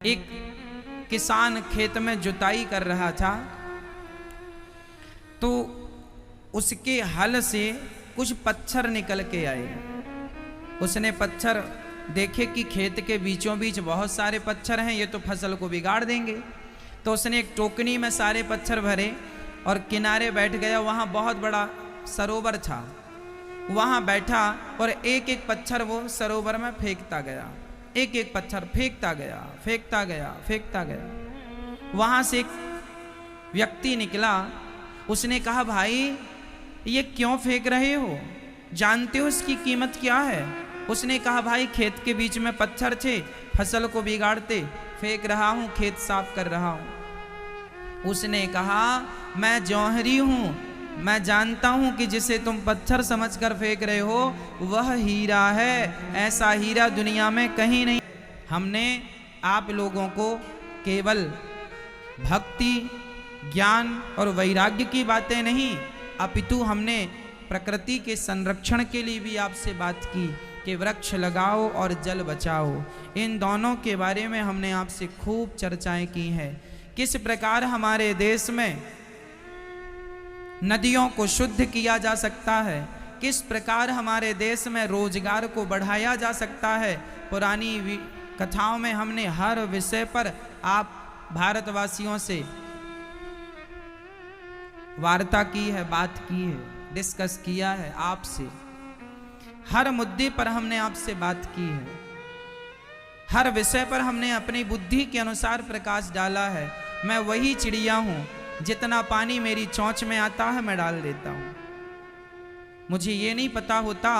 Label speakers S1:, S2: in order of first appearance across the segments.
S1: एक किसान खेत में जुताई कर रहा था तो उसके हल से कुछ पत्थर निकल के आए। उसने पत्थर देखे कि खेत के बीचों बीच बहुत सारे पत्थर हैं, ये तो फसल को बिगाड़ देंगे। तो उसने एक टोकनी में सारे पत्थर भरे और किनारे बैठ गया। वहाँ बहुत बड़ा सरोवर था, वहाँ बैठा और एक एक पत्थर वो सरोवर में फेंकता गया। एक एक पत्थर फेंकता गया, फेंकता गया, फेंकता गया। वहां से एक व्यक्ति निकला। उसने कहा, भाई ये क्यों फेंक रहे हो, जानते हो इसकी कीमत क्या है? उसने कहा, भाई खेत के बीच में पत्थर थे, फसल को बिगाड़ते, फेंक रहा हूं, खेत साफ कर रहा हूं। उसने कहा, मैं जौहरी हूं, मैं जानता हूं कि जिसे तुम पत्थर समझकर फेंक रहे हो वह हीरा है। ऐसा हीरा दुनिया में कहीं नहीं। हमने आप लोगों को केवल भक्ति, ज्ञान और वैराग्य की बातें नहीं, अपितु हमने प्रकृति के संरक्षण के लिए भी आपसे बात की कि वृक्ष लगाओ और जल बचाओ। इन दोनों के बारे में हमने आपसे खूब चर्चाएं की हैं। किस प्रकार हमारे देश में नदियों को शुद्ध किया जा सकता है, किस प्रकार हमारे देश में रोजगार को बढ़ाया जा सकता है। पुरानी कथाओं में हमने हर विषय पर आप भारतवासियों से वार्ता की है, बात की है, डिस्कस किया है। आपसे हर मुद्दे पर हमने आपसे बात की है, हर विषय पर हमने अपनी बुद्धि के अनुसार प्रकाश डाला है। मैं वही चिड़िया हूं, जितना पानी मेरी चोंच में आता है मैं डाल देता हूं। मुझे ये नहीं पता होता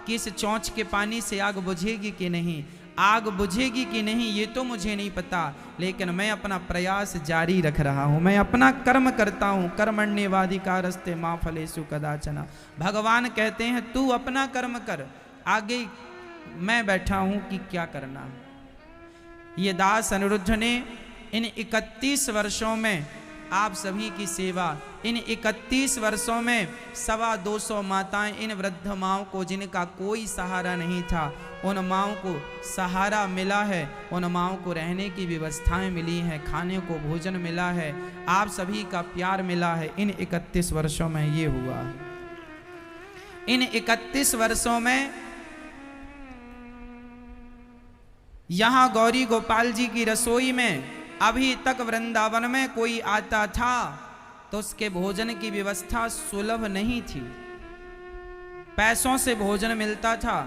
S1: कि इस चोंच के पानी से आग बुझेगी कि नहीं, आग बुझेगी कि नहीं ये तो मुझे नहीं पता, लेकिन मैं अपना प्रयास जारी रख रहा हूं, मैं अपना कर्म करता हूं। कर्मण्येवाधिकारस्ते मा फलेषु कदाचन। भगवान कहते हैं तू अपना कर्म कर, आगे मैं बैठा हूं कि क्या करना है। ये दास अनिरुद्ध ने इन 31 वर्षों में आप सभी की सेवा, इन 31 वर्षों में 225 माताएं, इन वृद्ध माओं को जिनका कोई सहारा नहीं था, उन माओं को सहारा मिला है, उन माओं को रहने की व्यवस्थाएं मिली हैं, खाने को भोजन मिला है, आप सभी का प्यार मिला है। इन 31 वर्षों में ये हुआ है। इन 31 वर्षों में यहां गौरी गोपाल जी की रसोई में अभी तक वृंदावन में कोई आता था तो उसके भोजन की व्यवस्था सुलभ नहीं थी, पैसों से भोजन मिलता था।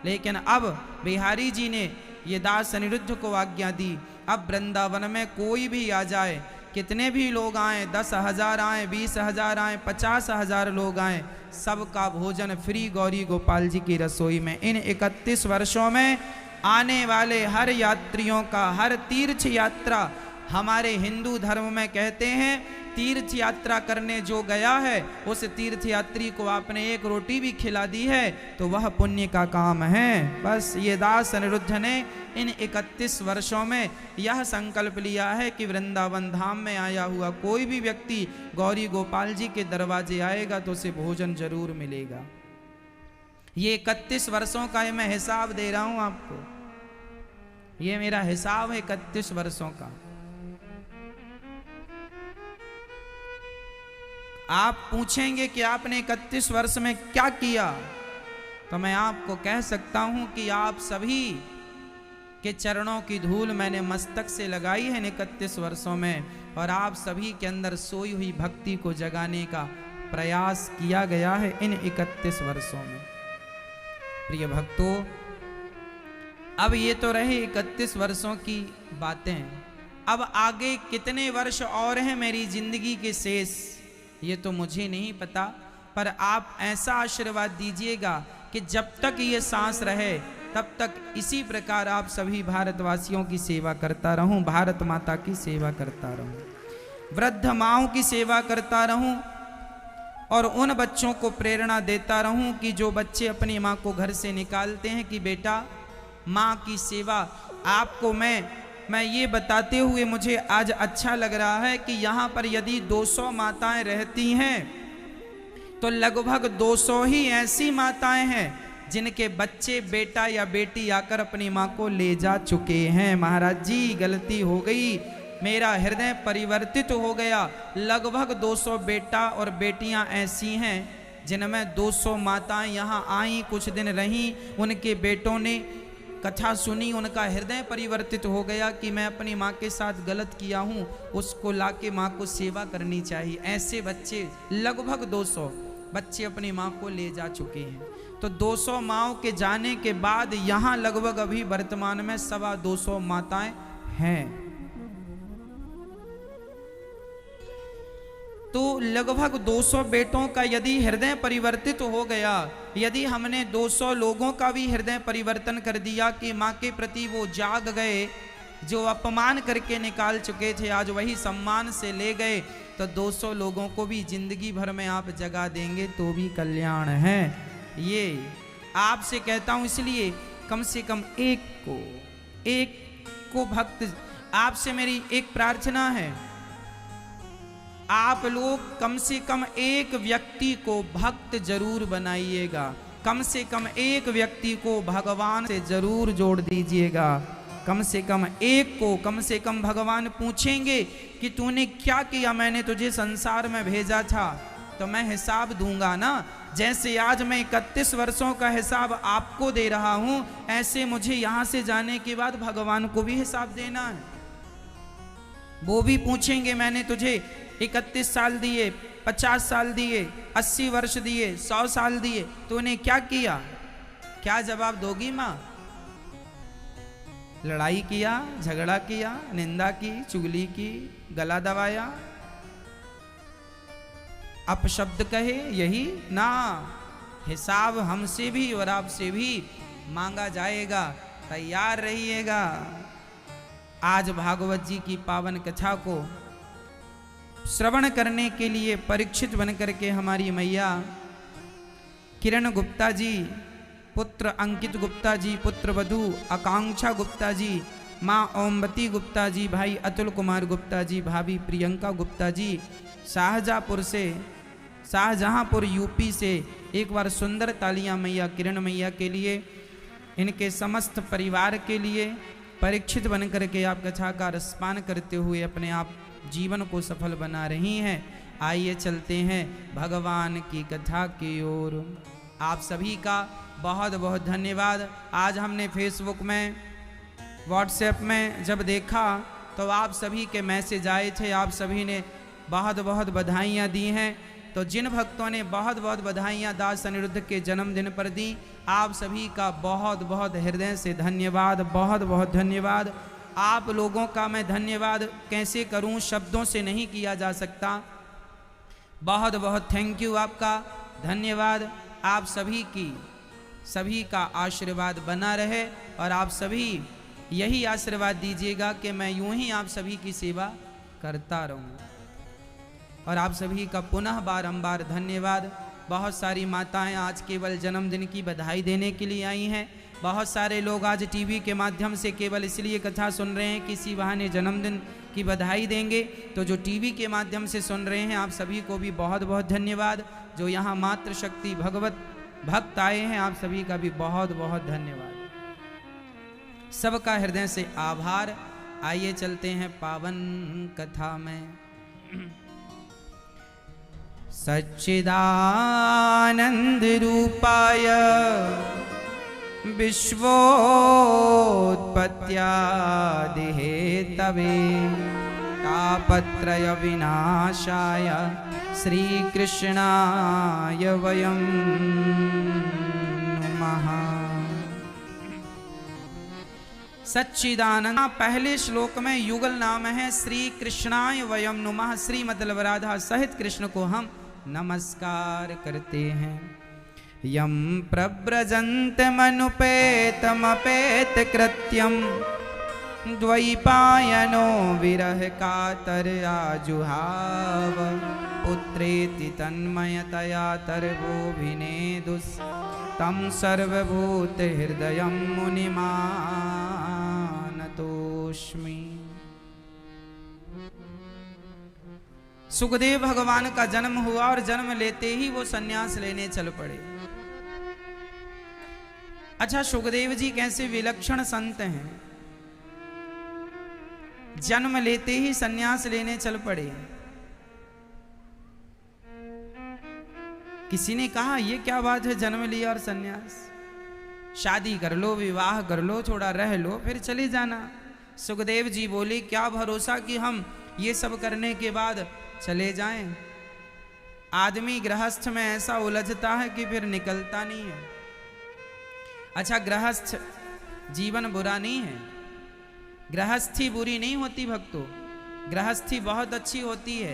S1: लेकिन अब बिहारी जी ने ये दास अनिरुद्ध को आज्ञा दी, अब वृंदावन में कोई भी आ जाए, कितने भी लोग आए, 10,000 आए, 20,000 आए, 50,000 लोग आए, सबका भोजन फ्री गौरी गोपाल जी की रसोई में। इन 31 वर्षों में आने वाले हर यात्रियों का, हर तीर्थ यात्रा, हमारे हिंदू धर्म में कहते हैं तीर्थ यात्रा करने जो गया है उस तीर्थ यात्री को आपने एक रोटी भी खिला दी है तो वह पुण्य का काम है। बस ये दास अनिरुद्ध ने इन 31 वर्षों में यह संकल्प लिया है कि वृंदावन धाम में आया हुआ कोई भी व्यक्ति गौरी गोपाल जी के दरवाजे आएगा तो उसे भोजन जरूर मिलेगा। ये 31 वर्षों का मैं हिसाब दे रहा हूं आपको, ये मेरा हिसाब है 31 वर्षों का। आप पूछेंगे कि आपने 31 वर्ष में क्या किया, तो मैं आपको कह सकता हूं कि आप सभी के चरणों की धूल मैंने मस्तक से लगाई है इन 31 वर्षों में, और आप सभी के अंदर सोई हुई भक्ति को जगाने का प्रयास किया गया है इन 31 वर्षों में। प्रिय भक्तों, अब ये तो रहे 31 वर्षों की बातें, अब आगे कितने वर्ष और हैं मेरी जिंदगी के शेष ये तो मुझे नहीं पता, पर आप ऐसा आशीर्वाद दीजिएगा कि जब तक ये सांस रहे तब तक इसी प्रकार आप सभी भारतवासियों की सेवा करता रहूं, भारत माता की सेवा करता रहूं, वृद्ध माओं की सेवा करता रहूं और उन बच्चों को प्रेरणा देता रहूं कि जो बच्चे अपनी माँ को घर से निकालते हैं कि बेटा माँ की सेवा आपको मैं ये बताते हुए मुझे आज अच्छा लग रहा है कि यहाँ पर यदि 200 माताएं रहती हैं तो लगभग 200 ही ऐसी माताएं हैं जिनके बच्चे बेटा या बेटी आकर अपनी माँ को ले जा चुके हैं। महाराज जी गलती हो गई, मेरा हृदय परिवर्तित हो गया। लगभग 200 बेटा और बेटियां ऐसी हैं जिनमें 200 माताएं यहाँ आई, कुछ दिन रहीं, उनके बेटों ने कथा सुनी, उनका हृदय परिवर्तित हो गया कि मैं अपनी माँ के साथ गलत किया हूँ, उसको लाके माँ को सेवा करनी चाहिए। ऐसे बच्चे लगभग 200 बच्चे अपनी माँ को ले जा चुके हैं। तो 200 माँओं के जाने के बाद यहाँ लगभग अभी वर्तमान में 225 माताएं हैं। तो लगभग 200 बेटों का यदि हृदय परिवर्तित हो गया, यदि हमने 200 लोगों का भी हृदय परिवर्तन कर दिया कि माँ के प्रति वो जाग गए, जो अपमान करके निकाल चुके थे आज वही सम्मान से ले गए, तो 200 लोगों को भी जिंदगी भर में आप जगा देंगे तो भी कल्याण है। ये आपसे कहता हूं, इसलिए कम से कम एक को भक्त, आपसे मेरी एक प्रार्थना है, आप लोग कम से कम एक व्यक्ति को भक्त जरूर बनाइएगा, कम से कम एक व्यक्ति को भगवान से जरूर जोड़ दीजिएगा। कम से कम एक को, कम से कम भगवान पूछेंगे कि तूने क्या किया, मैंने तुझे संसार में भेजा था तो मैं हिसाब दूंगा ना। जैसे आज मैं 31 वर्षों का हिसाब आपको दे रहा हूं, ऐसे मुझे यहां से जाने के बाद भगवान को भी हिसाब देना है। वो भी पूछेंगे मैंने तुझे 31 साल दिए, 50 साल दिए, 80 वर्ष दिए, 100 साल दिए, तूने क्या किया? क्या जवाब दोगी माँ? लड़ाई किया, झगड़ा किया, निंदा की, चुगली की, गला दबाया, अपशब्द कहे, यही ना। हिसाब हमसे भी और आपसे भी मांगा जाएगा, तैयार रहिएगा। आज भागवत जी की पावन कथा को श्रवण करने के लिए परीक्षित बन करके हमारी मैया किरण गुप्ता जी, पुत्र अंकित गुप्ता जी, पुत्र वधू आकांक्षा गुप्ता जी, माँ ओमवती गुप्ता जी, भाई अतुल कुमार गुप्ता जी, भाभी प्रियंका गुप्ता जी, शाहजहांपुर यूपी से एक बार सुंदर तालियां मैया किरण मैया के लिए, इनके समस्त परिवार के लिए परीक्षित बन करके आप कथा का रसपान करते हुए अपने आप जीवन को सफल बना रही हैं। आइए चलते हैं भगवान की कथा की ओर। आप सभी का बहुत बहुत धन्यवाद। आज हमने फेसबुक में, व्हाट्सएप में जब देखा तो आप सभी के मैसेज आए थे, आप सभी ने बहुत बहुत बधाइयाँ दी हैं। तो जिन भक्तों ने बहुत बहुत बधाइयाँ दास अनिरुद्ध के जन्मदिन पर दी, आप सभी का बहुत बहुत हृदय से धन्यवाद, बहुत बहुत धन्यवाद। आप लोगों का मैं धन्यवाद कैसे करूं, शब्दों से नहीं किया जा सकता। बहुत बहुत थैंक यू, आपका धन्यवाद। आप सभी का आशीर्वाद बना रहे और आप सभी यही आशीर्वाद दीजिएगा कि मैं यूं ही आप सभी की सेवा करता रहूं। और आप सभी का पुनः बारंबार धन्यवाद। बहुत सारी माताएं आज केवल जन्मदिन की बधाई देने के लिए आई हैं। बहुत सारे लोग आज टीवी के माध्यम से केवल इसलिए कथा सुन रहे हैं कि इसी बहाने जन्मदिन की बधाई देंगे। तो जो टीवी के माध्यम से सुन रहे हैं, आप सभी को भी बहुत बहुत धन्यवाद। जो यहाँ मातृशक्ति भगवत भक्त आए हैं, आप सभी का भी बहुत बहुत धन्यवाद। सबका हृदय से आभार। आइए चलते हैं पावन कथा में। सच्चिदानंद रूपाय विश्वोत्पत्त्यादिहेतवे तापत्रय विनाशाय श्रीकृष्णाय वयं नमः। सच्चिदानंद पहले श्लोक में युगल नाम है श्री कृष्णाय वयं नुमः। श्री मतलब राधा सहित कृष्ण को हम नमस्कार करते हैं। यम प्रव्रजन्तमनुपेतमपेत कृत्यम द्वैपायनो विरह कातर आजुहाव पुत्रेति तन्मयतया तर्वोभिनेदुस् तम सर्वभूत हृदयं मुनिमानतोस्मि। सुखदेव भगवान का जन्म हुआ और जन्म लेते ही वो सन्यास लेने चल पड़े। अच्छा, सुखदेव जी कैसे विलक्षण संत हैं, जन्म लेते ही सन्यास लेने चल पड़े। किसी ने कहा ये क्या बात है, जन्म लिया और सन्यास, शादी कर लो, विवाह कर लो, थोड़ा रह लो, फिर चले जाना। सुखदेव जी बोले क्या भरोसा कि हम ये सब करने के बाद चले जाएं। आदमी गृहस्थ में ऐसा उलझता है कि फिर निकलता नहीं है। अच्छा, गृहस्थ जीवन बुरा नहीं है, गृहस्थी बुरी नहीं होती भक्तों, गृहस्थी बहुत अच्छी होती है,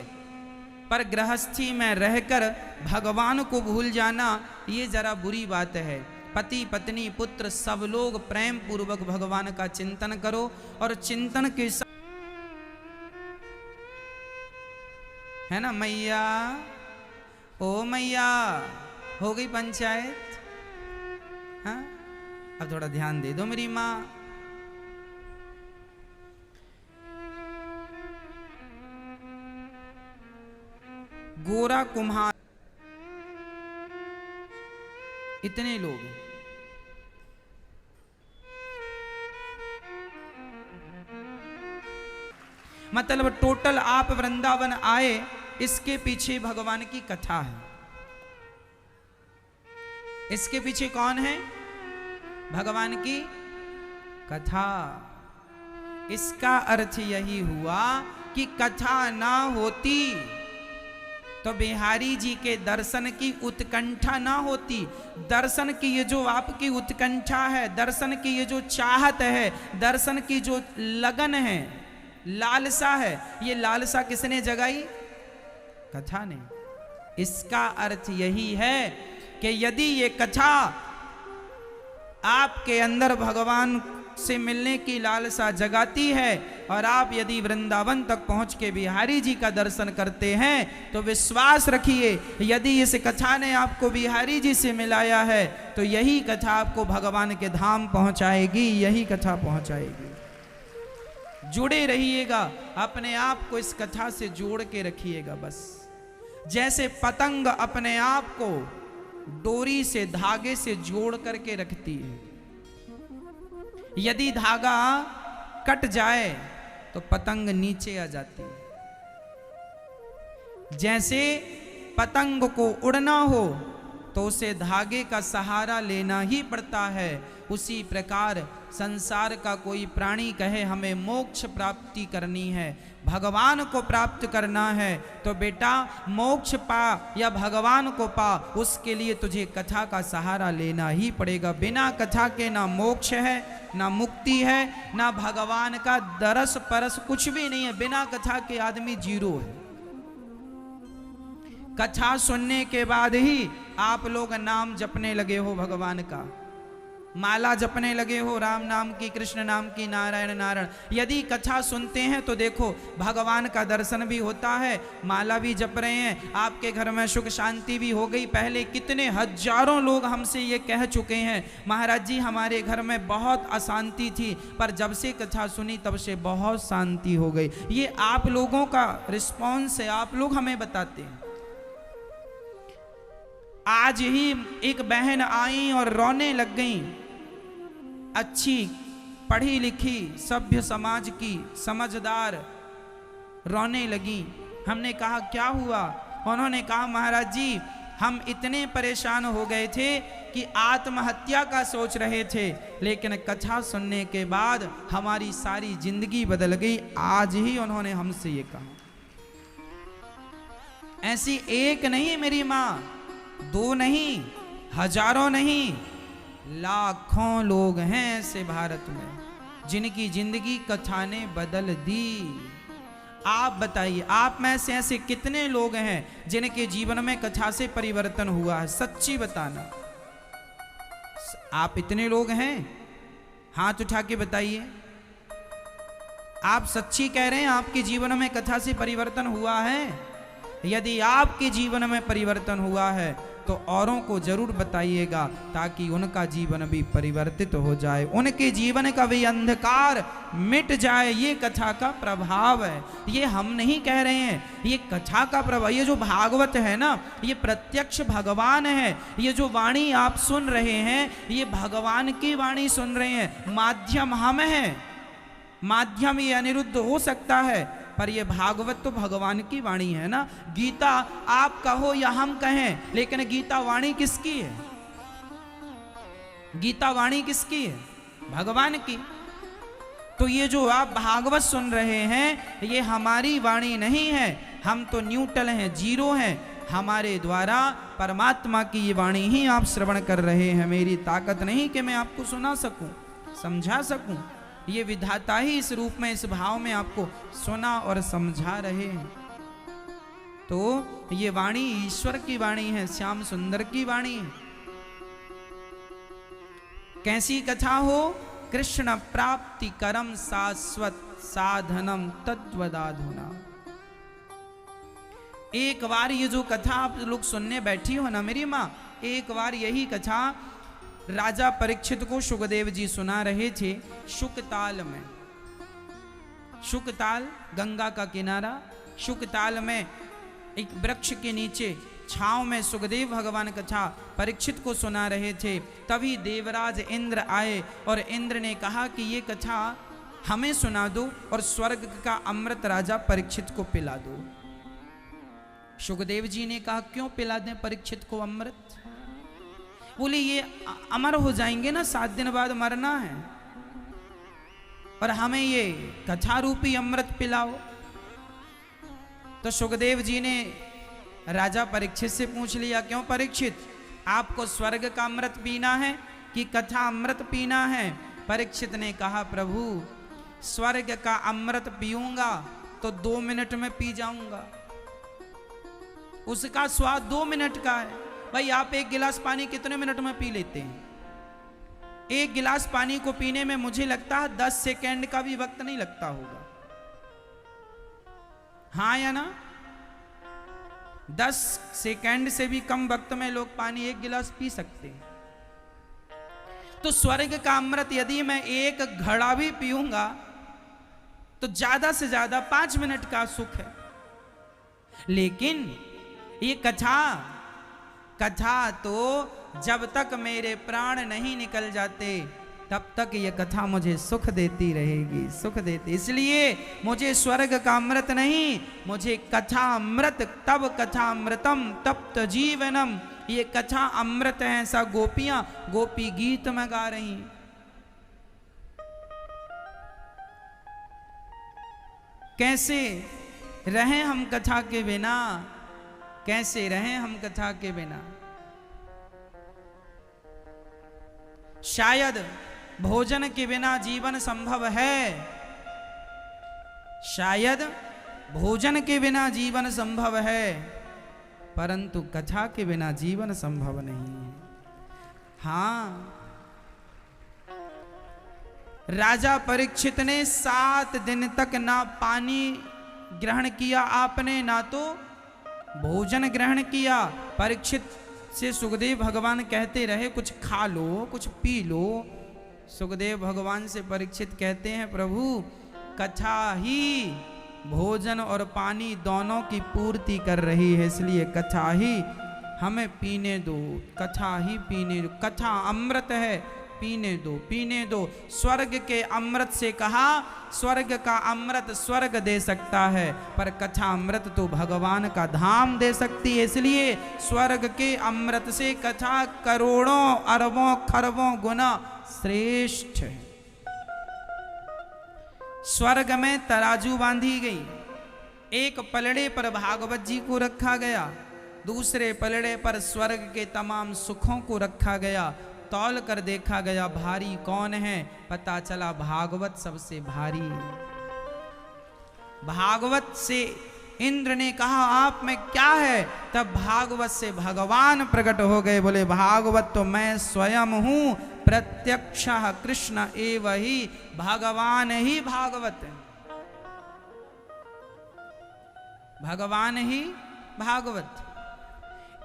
S1: पर गृहस्थी में रहकर भगवान को भूल जाना ये जरा बुरी बात है। पति पत्नी पुत्र सब लोग प्रेम पूर्वक भगवान का चिंतन करो, और चिंतन के साथ है ना मैया, ओ मैया, हो गई पंचायत। हाँ, अब थोड़ा ध्यान दे दो मेरी माँ। गोरा कुम्हार, इतने लोग, मतलब टोटल आप वृंदावन आए, इसके पीछे भगवान की कथा है। इसके पीछे कौन है? भगवान की कथा। इसका अर्थ यही हुआ कि कथा ना होती तो बिहारी जी के दर्शन की उत्कंठा ना होती। दर्शन की ये जो आपकी उत्कंठा है, दर्शन की ये जो चाहत है, दर्शन की जो लगन है, लालसा है, ये लालसा किसने जगाई? कथा ने। इसका अर्थ यही है कि यदि ये कथा आपके अंदर भगवान से मिलने की लालसा जगाती है, और आप यदि वृंदावन तक पहुंच के बिहारी जी का दर्शन करते हैं, तो विश्वास रखिए यदि इस कथा ने आपको बिहारी जी से मिलाया है, तो यही कथा आपको भगवान के धाम पहुंचाएगी, यही कथा पहुंचाएगी। जुड़े रहिएगा, अपने आप को इस कथा से जोड़ के रखिएगा। बस जैसे पतंग अपने आप को डोरी से, धागे से जोड़ करके रखती है, यदि धागा कट जाए तो पतंग नीचे आ जाती है। जैसे पतंग को उड़ना हो तो उसे धागे का सहारा लेना ही पड़ता है, उसी प्रकार संसार का कोई प्राणी कहे हमें मोक्ष प्राप्ति करनी है, भगवान को प्राप्त करना है, तो बेटा मोक्ष पा या भगवान को पा, उसके लिए तुझे कथा का सहारा लेना ही पड़ेगा। बिना कथा के ना मोक्ष है, ना मुक्ति है, ना भगवान का दरस परस, कुछ भी नहीं है। बिना कथा के आदमी जीरो है। कथा सुनने के बाद ही आप लोग नाम जपने लगे हो भगवान का, माला जपने लगे हो राम नाम की, कृष्ण नाम की, नारायण नारायण। यदि कथा सुनते हैं तो देखो भगवान का दर्शन भी होता है, माला भी जप रहे हैं, आपके घर में सुख शांति भी हो गई। पहले कितने हजारों लोग हमसे ये कह चुके हैं महाराज जी हमारे घर में बहुत अशांति थी, पर जब से कथा सुनी तब से बहुत शांति हो गई। ये आप लोगों का रिस्पॉन्स है, आप लोग हमें बताते हैं। आज ही एक बहन आई और रोने लग गई, अच्छी पढ़ी लिखी सभ्य समाज की समझदार, रोने लगी। हमने कहा क्या हुआ? उन्होंने कहा महाराज जी हम इतने परेशान हो गए थे कि आत्महत्या का सोच रहे थे, लेकिन कथा सुनने के बाद हमारी सारी जिंदगी बदल गई। आज ही उन्होंने हमसे ये कहा। ऐसी एक नहीं मेरी माँ, दो नहीं, हजारों नहीं, लाखों लोग हैं ऐसे भारत में जिनकी जिंदगी कथा ने बदल दी। आप बताइए, आप में से ऐसे कितने लोग हैं जिनके जीवन में कथा से परिवर्तन हुआ है? सच्ची बताना। आप इतने लोग हैं? हाथ उठा के बताइए। आप सच्ची कह रहे हैं आपके जीवन में कथा से परिवर्तन हुआ है? यदि आपके जीवन में परिवर्तन हुआ है तो औरों को जरूर बताइएगा, ताकि उनका जीवन भी परिवर्तित हो जाए, उनके जीवन का भी अंधकार मिट जाए। ये कथा का प्रभाव है, ये हम नहीं कह रहे हैं, ये कथा का प्रभाव। ये जो भागवत है ना, ये प्रत्यक्ष भगवान है। ये जो वाणी आप सुन रहे हैं, ये भगवान की वाणी सुन रहे हैं। माध्यम हम हैं, माध्यम ये अनिरुद्ध हो सकता है, पर ये भागवत तो भगवान की वाणी है ना। गीता आप कहो या हम कहें, लेकिन गीता वाणी किसकी है? गीता वाणी किसकी है? भगवान की। तो ये जो आप भागवत सुन रहे हैं, ये हमारी वाणी नहीं है। हम तो न्यूट्रल हैं, जीरो हैं। हमारे द्वारा परमात्मा की ये वाणी ही आप श्रवण कर रहे हैं। मेरी ताकत नहीं कि मैं आपको सुना सकूं, समझा सकूं। ये विधाता ही इस रूप में, इस भाव में आपको सुना और समझा रहे हैं। तो ये वाणी ईश्वर की वाणी है, श्याम सुंदर की वाणी है। कैसी कथा हो? कृष्ण प्राप्ति करम शाश्वत साधनम तत्वदाधुना। एक बार ये जो कथा आप लोग सुनने बैठी हो ना मेरी माँ, एक बार यही कथा राजा परीक्षित को सुखदेव जी सुना रहे थे शुकताल में। शुकताल गंगा का किनारा, शुकताल में एक वृक्ष के नीचे छांव में सुखदेव भगवान कथा परीक्षित को सुना रहे थे। तभी देवराज इंद्र आए और इंद्र ने कहा कि ये कथा हमें सुना दो और स्वर्ग का अमृत राजा परीक्षित को पिला दो। सुखदेव जी ने कहा क्यों पिला दें परीक्षित को अमृत? बोले ये अमर हो जाएंगे ना, 7 दिन बाद मरना है, और हमें ये कथा रूपी अमृत पिलाओ। तो सुखदेव जी ने राजा परीक्षित से पूछ लिया, क्यों परीक्षित, आपको स्वर्ग का अमृत पीना है कि कथा अमृत पीना है? परीक्षित ने कहा प्रभु स्वर्ग का अमृत पीऊंगा तो 2 मिनट में पी जाऊंगा, उसका स्वाद 2 मिनट का है। भाई आप 1 गिलास पानी कितने मिनट में पी लेते हैं? 1 गिलास पानी को पीने में मुझे लगता है 10 सेकंड का भी वक्त नहीं लगता होगा, हाँ या ना? 10 सेकंड से भी कम वक्त में लोग पानी 1 गिलास पी सकते हैं। तो स्वर्ग का अमृत यदि मैं 1 घड़ा भी पीऊंगा तो ज्यादा से ज्यादा 5 मिनट का सुख है। लेकिन ये कथा तो जब तक मेरे प्राण नहीं निकल जाते तब तक ये कथा मुझे सुख देती रहेगी, सुख देती। इसलिए मुझे स्वर्ग का अमृत नहीं, मुझे कथा अमृत। तब कथा अमृतम तप्त जीवनम। ये कथा अमृत है, ऐसा गोपियां गोपी गीत में गा रही। कैसे रहें हम कथा के बिना, कैसे रहें हम कथा के बिना? शायद भोजन के बिना जीवन संभव है, शायद भोजन के बिना जीवन संभव है, परंतु कथा के बिना जीवन संभव नहीं है। हाँ, राजा परीक्षित ने 7 दिन तक ना पानी ग्रहण किया आपने, ना तो भोजन ग्रहण किया। परीक्षित से सुखदेव भगवान कहते रहे कुछ खा लो, कुछ पी लो। सुखदेव भगवान से परीक्षित कहते हैं प्रभु कथा ही भोजन और पानी दोनों की पूर्ति कर रही है, इसलिए कथा ही हमें पीने दो, कथा ही पीने दो। कथा अमृत है, पीने दो, पीने दो। स्वर्ग के अमृत से कहा, स्वर्ग का अमृत स्वर्ग दे सकता है, पर कथा अमृत तो भगवान का धाम दे सकती है। इसलिए स्वर्ग के अमृत से कथा करोड़ों अरबों खरबों गुना श्रेष्ठ है। स्वर्ग में तराजू बांधी गई, एक पलड़े पर भागवत जी को रखा गया, दूसरे पलड़े पर स्वर्ग के तमाम सुखों को रखा गया। तौल कर देखा गया भारी कौन है, पता चला भागवत सबसे भारी है। भागवत से इंद्र ने कहा आप में क्या है, तब भागवत से भगवान प्रकट हो गए। बोले भागवत तो मैं स्वयं हूं, प्रत्यक्षः कृष्ण एव ही, भगवान ही भागवत है, भगवान ही भागवत।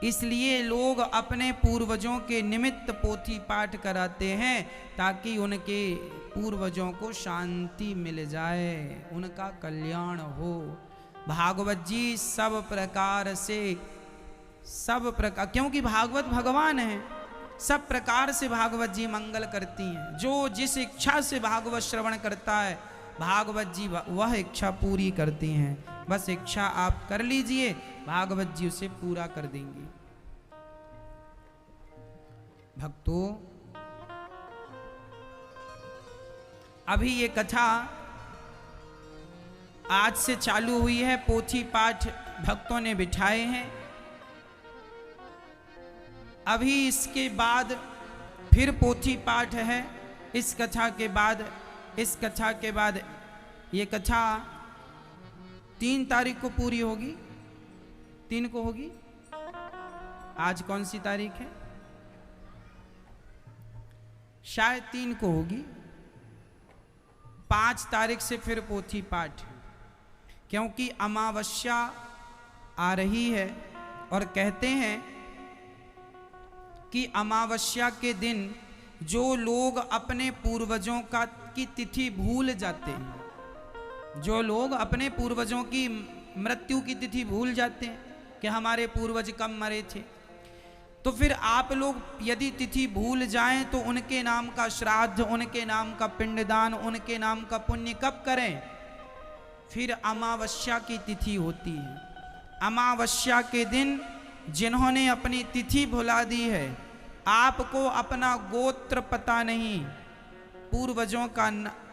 S1: इसलिए लोग अपने पूर्वजों के निमित्त पोथी पाठ कराते हैं ताकि उनके पूर्वजों को शांति मिल जाए, उनका कल्याण हो। भागवत जी सब प्रकार से, सब प्रकार, क्योंकि भागवत भगवान है, सब प्रकार से भागवत जी मंगल करती हैं। जो जिस इच्छा से भागवत श्रवण करता है भागवत जी वह इच्छा पूरी करती हैं। बस इच्छा आप कर लीजिए, भागवत जी उसे पूरा कर देंगी। भक्तों, अभी ये कथा आज से चालू हुई है, पोथी पाठ भक्तों ने बिठाए हैं। अभी इसके बाद फिर पोथी पाठ है। इस कथा के बाद, इस कथा के बाद ये कथा 3 तारीख को पूरी होगी, 3 को होगी। आज कौन सी तारीख है? शायद 3 को होगी। 5 तारीख से फिर पोथी पाठ, क्योंकि अमावस्या आ रही है और कहते हैं कि अमावस्या के दिन जो लोग अपने पूर्वजों की तिथि भूल जाते हैं, जो लोग अपने पूर्वजों की मृत्यु की तिथि भूल जाते हैं कि हमारे पूर्वज कब मरे थे, तो फिर आप लोग यदि तिथि भूल जाएं तो उनके नाम का श्राद्ध, उनके नाम का पिंडदान, उनके नाम का पुण्य कब करें? फिर अमावस्या की तिथि होती है। अमावस्या के दिन जिन्होंने अपनी तिथि भुला दी है, आपको अपना गोत्र पता नहीं, पूर्वजों का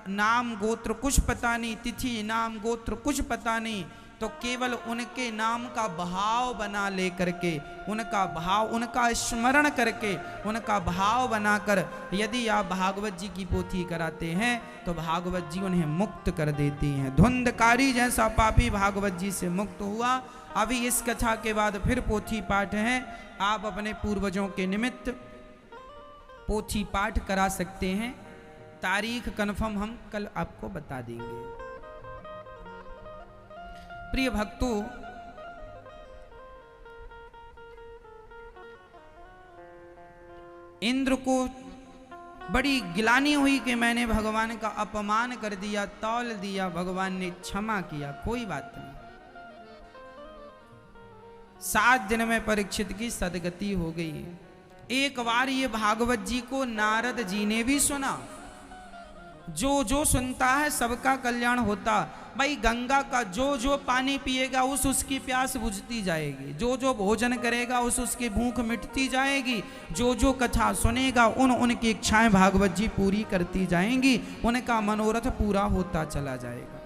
S1: नाम गोत्र कुछ पता नहीं, तिथि नाम गोत्र कुछ पता नहीं, तो केवल उनके नाम का भाव बना लेकर के, उनका भाव, उनका स्मरण करके, उनका भाव बनाकर यदि आप भागवत जी की पोथी कराते हैं तो भागवत जी उन्हें मुक्त कर देती हैं। धुंधकारी जैसा पापी भागवत जी से मुक्त हुआ। अभी इस कथा के बाद फिर पोथी पाठ है। आप अपने पूर्वजों के निमित्त पोथी पाठ करा सकते हैं। तारीख कन्फर्म हम कल आपको बता देंगे। प्रिय भक्तों, इंद्र को बड़ी गिलानी हुई कि मैंने भगवान का अपमान कर दिया, तौल दिया, भगवान ने क्षमा किया, कोई बात नहीं। 7 दिन में परीक्षित की सदगति हो गई। एक बार ये भागवत जी को नारद जी ने भी सुना। जो जो सुनता है सबका कल्याण होता। भाई गंगा का जो जो पानी पिएगा उसकी प्यास बुझती जाएगी, जो जो भोजन करेगा उसकी भूख मिटती जाएगी, जो जो कथा सुनेगा उनकी इच्छाएं भागवत जी पूरी करती जाएंगी, उनका मनोरथ पूरा होता चला जाएगा।